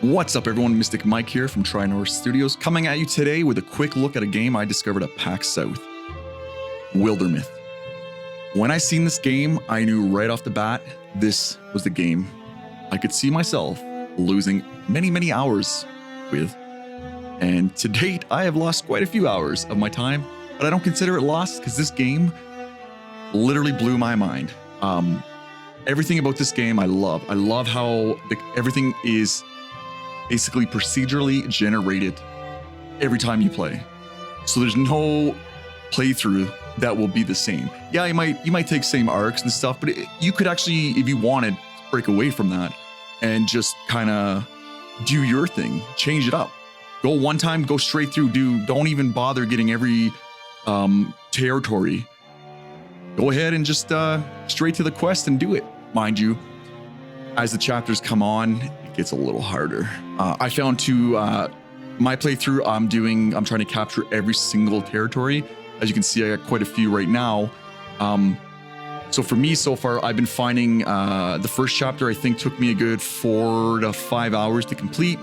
What's up everyone, Mystic Mike here from North Studios, coming at you today with a quick look at a game I discovered at PAX South, Wildermyth. When I seen this game, I knew right off the bat, this was the game I could see myself losing many hours with. And to date, I have lost quite a few hours of my time, but I don't consider it lost because this game literally blew my mind. Everything about this game I love. I love how everything is basically procedurally generated every time you play. So there's no playthrough that will be the same. Yeah, you might take same arcs and stuff, but you could actually, if you wanted, break away from that and just kind of do your thing, change it up. Go one time, go straight through, don't even bother getting every territory. Go ahead and just straight to the quest and do it. Mind you, as the chapters come on, it gets a little harder. I found my playthrough, I'm trying to capture every single territory. As you can see, I got quite a few right now. So for me so far, I've been finding the first chapter I think took me a good 4 to 5 hours to complete.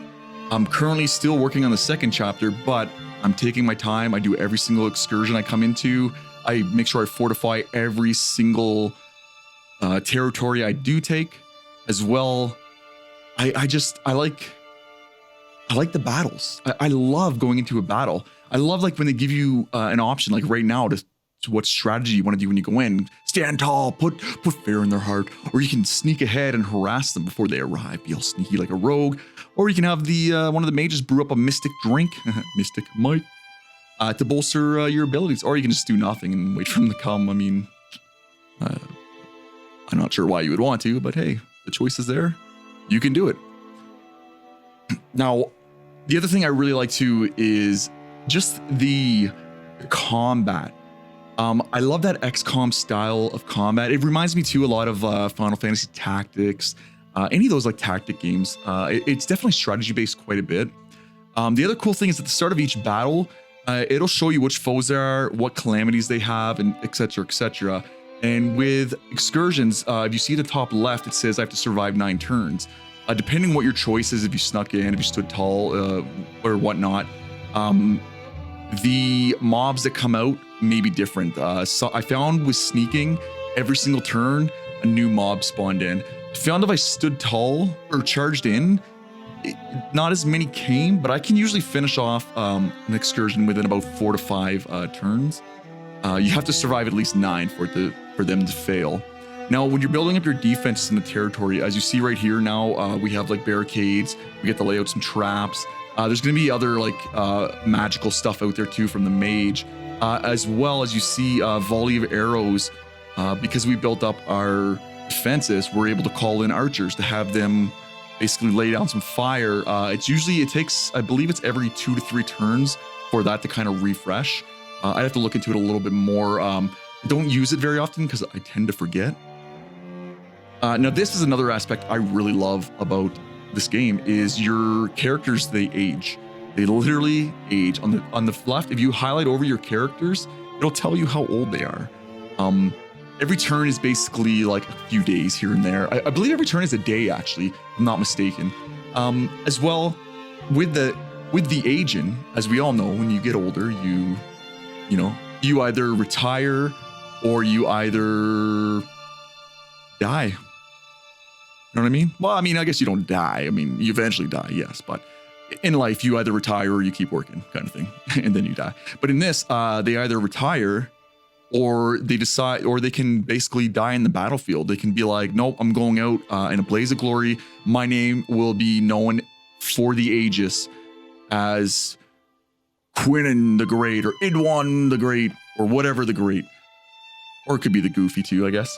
I'm currently still working on the second chapter, but I'm taking my time. I do every single excursion I come into. I make sure I fortify every single territory I do take as well. I like the battles. I love going into a battle. I love like when they give you an option, like right now, to what strategy you want to do when you go in. Stand tall, put fear in their heart, or you can sneak ahead and harass them before they arrive. Be all sneaky like a rogue, or you can have the one of the mages brew up a mystic drink, Mystic Mike, to bolster your abilities, or you can just do nothing and wait for them to come. I mean, I'm not sure why you would want to, but hey, the choice is there. You can do it. Now, the other thing I really like too is just the combat. I love that XCOM style of combat. It reminds me too a lot of Final Fantasy Tactics, any of those like tactic games. It's definitely strategy based quite a bit. The other cool thing is at the start of each battle, it'll show you which foes there are, what calamities they have, and etc. etc. And with excursions, if you see the top left, it says I have to survive 9 turns. Depending what your choice is, if you snuck in, if you stood tall, or whatnot, the mobs that come out may be different. So I found with sneaking, every single turn, a new mob spawned in. I found if I stood tall or charged in, not as many came, but I can usually finish off an excursion within about 4 to 5 turns. You have to survive at least 9 for them to fail. Now, when you're building up your defense in the territory, as you see right here now, we have like barricades. We get to lay out some traps. There's going to be other like magical stuff out there too from the mage, as well as you see a volley of arrows. Because we built up our defenses, we're able to call in archers to have them basically lay down some fire. It takes, I believe it's every 2 to 3 turns for that to kind of refresh. I'd have to look into it a little bit more. I don't use it very often because I tend to forget. Now, this is another aspect I really love about this game is your characters, they age. They literally age. On the left, if you highlight over your characters, it'll tell you how old they are. Every turn is basically like a few days here and there. I believe every turn is a day, actually, if I'm not mistaken. As well, with the aging, as we all know, when you get older, you either retire or you either die. You know what I mean? Well, I mean, I guess you don't die. I mean, you eventually die, yes, but in life, you either retire or you keep working, kind of thing, and then you die. But in this, they either retire or they decide, or they can basically die in the battlefield. They can be like, nope, I'm going out in a blaze of glory. My name will be known for the ages as Quinnen the Great or Idwan the Great or whatever the Great. Or it could be the Goofy too, I guess.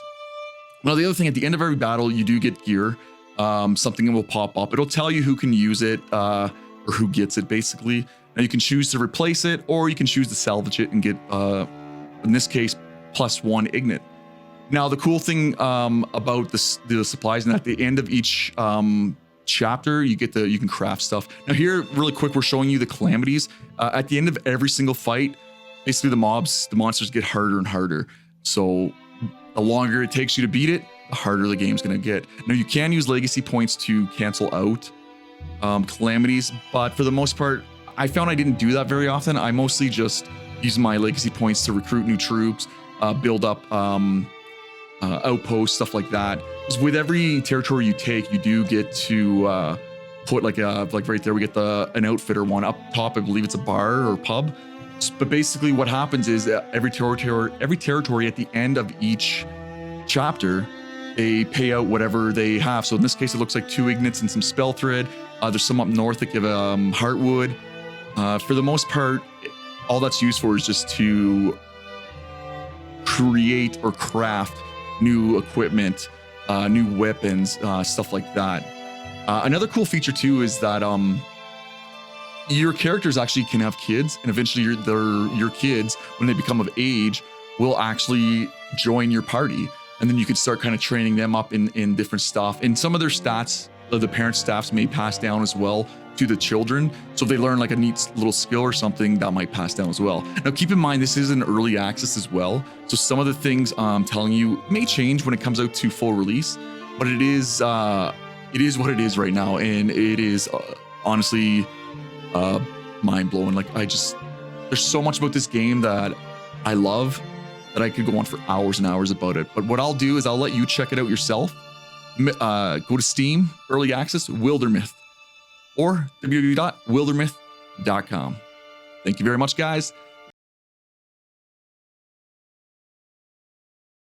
Now, the other thing, at the end of every battle, you do get gear. Something will pop up. It'll tell you who can use it or who gets it, basically. Now, you can choose to replace it, or you can choose to salvage it and get, in this case, +1 Ignite. Now, the cool thing about the supplies, and at the end of each chapter, you can craft stuff. Now, here, really quick, we're showing you the calamities. At the end of every single fight, basically the monsters get harder and harder. So the longer it takes you to beat it, the harder the game's going to get. Now, you can use legacy points to cancel out calamities, but for the most part, I found I didn't do that very often. I mostly just use my legacy points to recruit new troops, build up outposts, stuff like that. Because with every territory you take, you do get to put like right there, we get an outfitter one up top. I believe it's a bar or pub. But basically, what happens is every territory at the end of each chapter, they pay out whatever they have. So in this case, it looks like 2 Ignits and some spell thread. There's some up north that give heartwood. For the most part, all that's used for is just to create or craft new equipment, new weapons, stuff like that. Another cool feature too is that your characters actually can have kids, and eventually your kids, when they become of age, will actually join your party. And then you can start kind of training them up in different stuff. And some of their stats, the parent staffs may pass down as well to the children. So if they learn like a neat little skill or something, that might pass down as well. Now keep in mind, this is an early access as well. So some of the things I'm telling you may change when it comes out to full release, but it is what it is right now. And it is honestly mind blowing. Like there's so much about this game that I love that I could go on for hours and hours about it. But what I'll do is I'll let you check it out yourself. Go to Steam, early access, Wildermyth, or www.wildermyth.com. Thank you very much, guys.